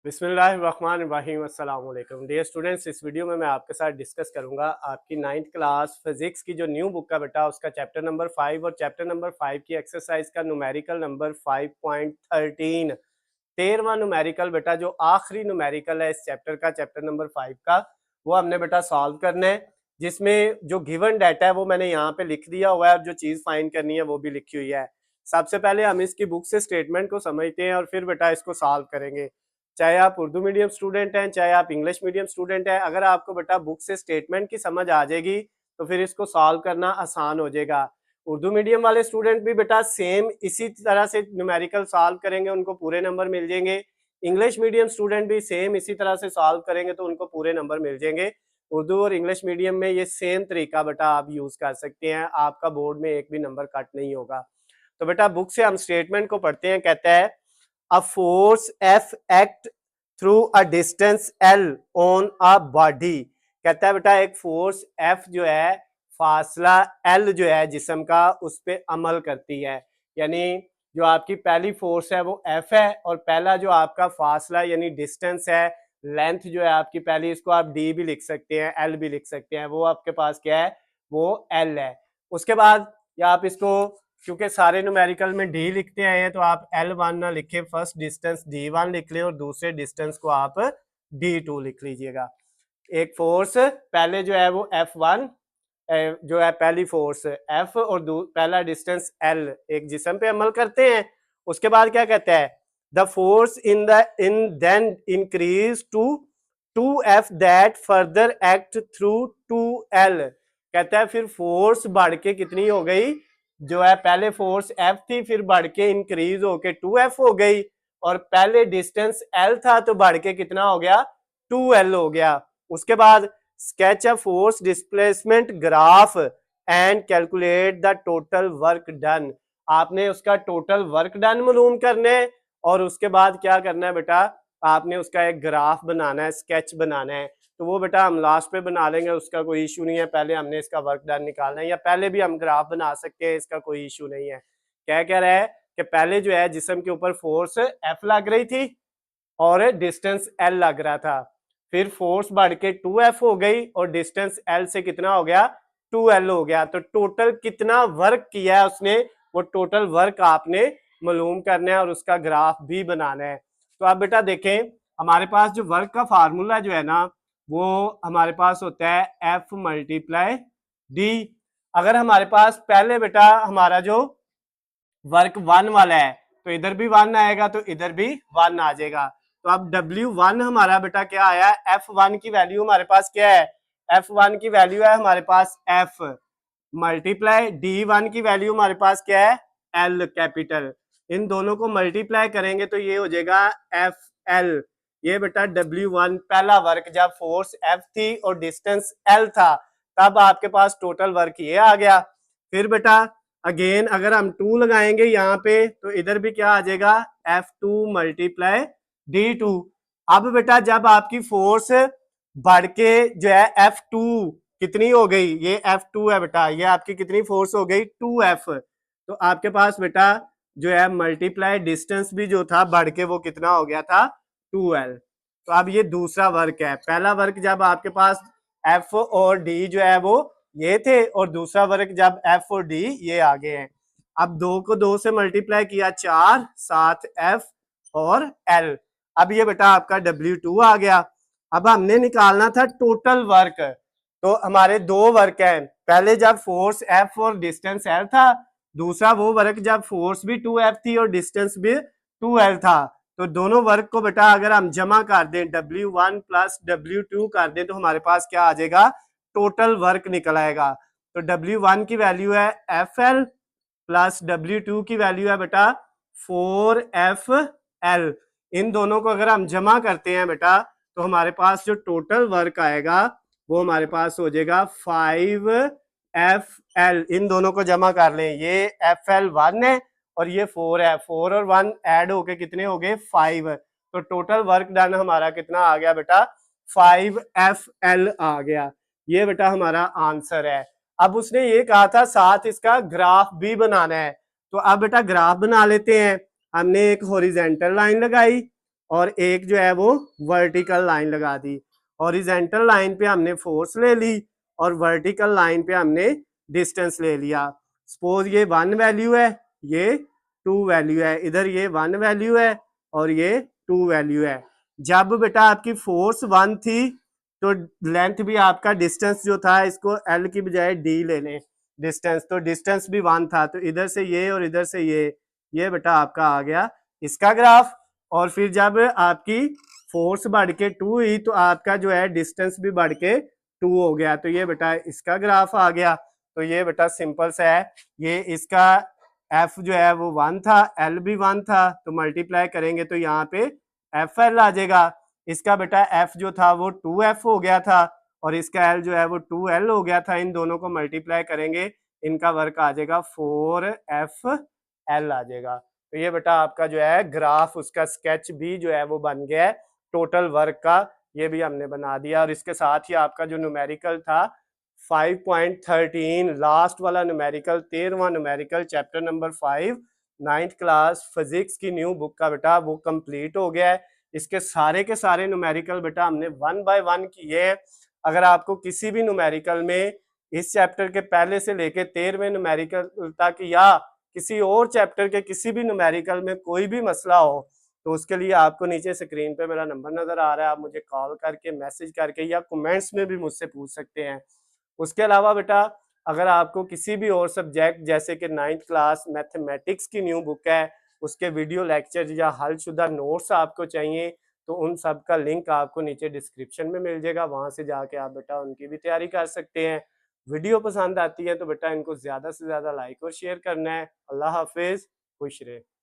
बिस्मिल्लाहिर्रहमानिर्रहीम अस्सलाम वालेकुम डियर स्टूडेंट्स। इस वीडियो में मैं आपके साथ डिस्कस करूंगा आपकी 9th क्लास फिजिक्स की जो न्यू बुक का बेटा उसका चैप्टर नंबर 5 और चैप्टर नंबर 5 की एक्सरसाइज का न्यूमेरिकल नंबर 5.13 13वां न्यूमेरिकल बेटा जो आखिरी न्यूमेरिकल है इस चैप्टर का, चैप्टर नंबर 5 का, वो हमने बेटा सॉल्व करना है। जिसमें जो गिवन डाटा है वो मैंने यहाँ पे लिख दिया हुआ है और जो चीज़ फाइंड करनी है वो भी लिखी हुई है। सबसे पहले हम इसकी बुक से स्टेटमेंट को समझते हैं और फिर बेटा इसको सॉल्व करेंगे। चाहे आप उर्दू मीडियम स्टूडेंट हैं, चाहे आप इंग्लिश मीडियम स्टूडेंट हैं, अगर आपको बेटा बुक से स्टेटमेंट की समझ आ जाएगी तो फिर इसको सॉल्व करना आसान हो जाएगा। उर्दू मीडियम वाले स्टूडेंट भी बेटा सेम इसी तरह से न्यूमेरिकल सॉल्व करेंगे, उनको पूरे नंबर मिल जाएंगे। इंग्लिश मीडियम स्टूडेंट भी सेम इसी तरह से सॉल्व करेंगे तो उनको पूरे नंबर मिल जाएंगे। उर्दू और इंग्लिश मीडियम में ये सेम तरीका बेटा आप यूज कर सकते हैं, आपका बोर्ड में एक भी नंबर कट नहीं होगा। तो बेटा बुक से हम स्टेटमेंट को पढ़ते हैं। कहता है a force F act through a distance L on a body. कहता है बेटा एक फोर्स एफ जो है फासला एल जो है जिस्म का उस पर अमल करती है। यानी जो आपकी पहली फोर्स है वो एफ है और पहला जो आपका फासला यानी डिस्टेंस है, लेंथ जो है आपकी पहली, इसको आप डी भी लिख सकते हैं, एल भी लिख सकते हैं, वो आपके पास क्या है, वो एल है। उसके बाद या आप इसको, क्योंकि सारे न्यूमेरिकल में डी लिखते आए हैं तो आप L1 ना लिखे, फर्स्ट डिस्टेंस D1 लिख लें और दूसरे डिस्टेंस को आप D2 लिख लीजिएगा। एक फोर्स पहले जो है वो F1 जो है पहली फोर्स F और पहला डिस्टेंस L एक जिस्म पे अमल करते हैं। उसके बाद क्या कहता है, the force in then increase to 2F that further act through 2L। कहता है फिर फोर्स बढ़ के कितनी हो गई, जो है पहले फोर्स F थी फिर बढ़ के इंक्रीज होके 2F हो गई और पहले डिस्टेंस L था तो बढ़ के कितना हो गया, 2L हो गया। उसके बाद sketch a force displacement graph and calculate the total work done. आपने उसका टोटल वर्क डन मालूम करना है और उसके बाद क्या करना है बेटा, आपने उसका एक ग्राफ बनाना है, स्केच बनाना है। तो वो बेटा हम लास्ट पे बना लेंगे, उसका कोई इशू नहीं है। पहले हमने इसका वर्क डन निकालना है, या पहले भी हम ग्राफ बना सकते हैं, इसका कोई इशू नहीं है। क्या कह रहा है कि पहले जो है जिस्म के ऊपर फोर्स एफ लग रही थी और डिस्टेंस एल लग रहा था, फिर फोर्स बढ़ के 2F हो गई और डिस्टेंस एल से कितना हो गया, 2L हो गया। तो टोटल कितना वर्क किया है उसने, वो टोटल वर्क आपने मालूम करना है और उसका ग्राफ भी बनाना है। तो आप बेटा देखें, हमारे पास जो वर्क का फार्मूला जो है ना वो हमारे पास होता है F मल्टीप्लाई डी। अगर हमारे पास पहले बेटा हमारा जो वर्क 1 वाला है तो इधर भी 1 आएगा तो इधर भी 1 आ जाएगा। तो अब W1 हमारा बेटा क्या आया, F1 की वैल्यू हमारे पास क्या है, F1 की वैल्यू है हमारे पास F मल्टीप्लाई D1 की वैल्यू हमारे पास क्या है, L कैपिटल। इन दोनों को मल्टीप्लाई करेंगे तो ये हो जाएगा FL। ये बेटा W1 पहला वर्क जब फोर्स F थी और डिस्टेंस L था तब आपके पास टोटल वर्क ये आ गया। फिर बेटा अगेन अगर हम 2 लगाएंगे यहाँ पे तो इधर भी क्या आ जाएगा, F2 मल्टीप्लाई D2। अब बेटा जब आपकी फोर्स बढ़ के जो है F2 कितनी हो गई, ये F2 है बेटा, ये आपकी कितनी फोर्स हो गई, 2F। तो आपके पास बेटा जो है मल्टीप्लाई डिस्टेंस भी जो था बढ़ के वो कितना हो गया था, 2L। तो अब ये दूसरा वर्क है। पहला वर्क जब आपके पास F और D जो है वो ये थे और दूसरा वर्क जब F और D ये आगे हैं। अब 2 को 2 से मल्टीप्लाई किया 4, साथ F और L। अब ये बेटा आपका W2 आ गया। अब हमने निकालना था टोटल वर्क। तो हमारे दो वर्क हैं, पहले जब फोर्स F और डिस्टेंस L था, दूसरा वो वर्क जब फोर्स भी 2F थी और डिस्टेंस भी 2L था। तो दोनों वर्क को बेटा अगर हम जमा कर दें W1 प्लस W2 कर दें तो हमारे पास क्या आ जाएगा, टोटल वर्क निकल आएगा। तो W1 की वैल्यू है FL प्लस W2 की वैल्यू है बेटा 4FL। इन दोनों को अगर हम जमा करते हैं बेटा तो हमारे पास जो टोटल वर्क आएगा वो हमारे पास हो जाएगा 5FL। इन दोनों को जमा कर लें, ये FL 1 है और ये 4 है, 4 और 1 ऐड होके कितने हो गए, 5। तो टोटल वर्क डन हमारा कितना आ गया बेटा, 5FL आ गया। ये बेटा हमारा आंसर है। अब उसने ये कहा था साथ इसका ग्राफ भी बनाना है, तो अब बेटा ग्राफ बना लेते हैं। हमने एक हॉरिजेंटल लाइन लगाई और एक जो है वो वर्टिकल लाइन लगा दी। हॉरिजेंटल लाइन पे हमने फोर्स ले ली और वर्टिकल लाइन पे हमने डिस्टेंस ले लिया। सपोज ये 1 वैल्यू है, ये 2 वैल्यू है, इधर ये 1 वैल्यू है और ये 2 वैल्यू है। जब बेटा आपकी फोर्स 1 थी तो लेंथ भी आपका डिस्टेंस जो था, इसको एल की बजाय डी ले लें डिस्टेंस, तो डिस्टेंस भी 1 था, तो इधर से ये और इधर से ये बेटा आपका आ गया इसका ग्राफ। और फिर जब आपकी फोर्स बढ़ के 2 हुई तो आपका जो है डिस्टेंस भी बढ़ के 2 हो गया, तो ये बेटा इसका ग्राफ आ गया। तो ये बेटा सिंपल सा है, ये इसका एफ जो है वो 1 था, एल भी 1 था, तो मल्टीप्लाई करेंगे तो यहाँ पे एफ एल आ जाएगा। इसका बेटा एफ जो था वो 2f हो गया था और इसका एल जो है वो 2l हो गया था। इन दोनों को मल्टीप्लाई करेंगे, इनका वर्क आ जाएगा 4fl आ जाएगा। तो ये बेटा आपका जो है ग्राफ, उसका स्केच भी जो है वो बन गया है टोटल वर्क का, ये भी हमने बना दिया। और इसके साथ ही आपका जो न्यूमेरिकल था 5.13 लास्ट वाला न्यूमेरिकल, 13वां numerical chapter number 5 9th class physics की न्यू बुक का बेटा वो कंप्लीट हो गया है। इसके सारे के सारे न्यूमेरिकल बेटा हमने 1 बाय 1 किए हैं। अगर आपको किसी भी न्यूमेरिकल में इस चैप्टर के पहले से लेके 13वें न्यूमेरिकल तक या किसी और चैप्टर के किसी भी न्यूमेरिकल में कोई भी मसला हो तो उसके लिए आपको नीचे स्क्रीन पे मेरा नंबर नजर आ रहा है, आप मुझे कॉल करके, मैसेज करके या कमेंट्स में भी मुझसे पूछ सकते हैं। उसके अलावा बेटा अगर आपको किसी भी और सब्जेक्ट जैसे कि 9th क्लास मैथमेटिक्स की न्यू बुक है, उसके वीडियो लेक्चर या हलशुदा नोट्स आपको चाहिए तो उन सब का लिंक आपको नीचे डिस्क्रिप्शन में मिल जाएगा, वहां से जाके आप बेटा उनकी भी तैयारी कर सकते हैं। वीडियो पसंद आती है तो बेटा इनको ज़्यादा से ज़्यादा लाइक और शेयर करना है। अल्लाह हाफिज़, खुश रहे।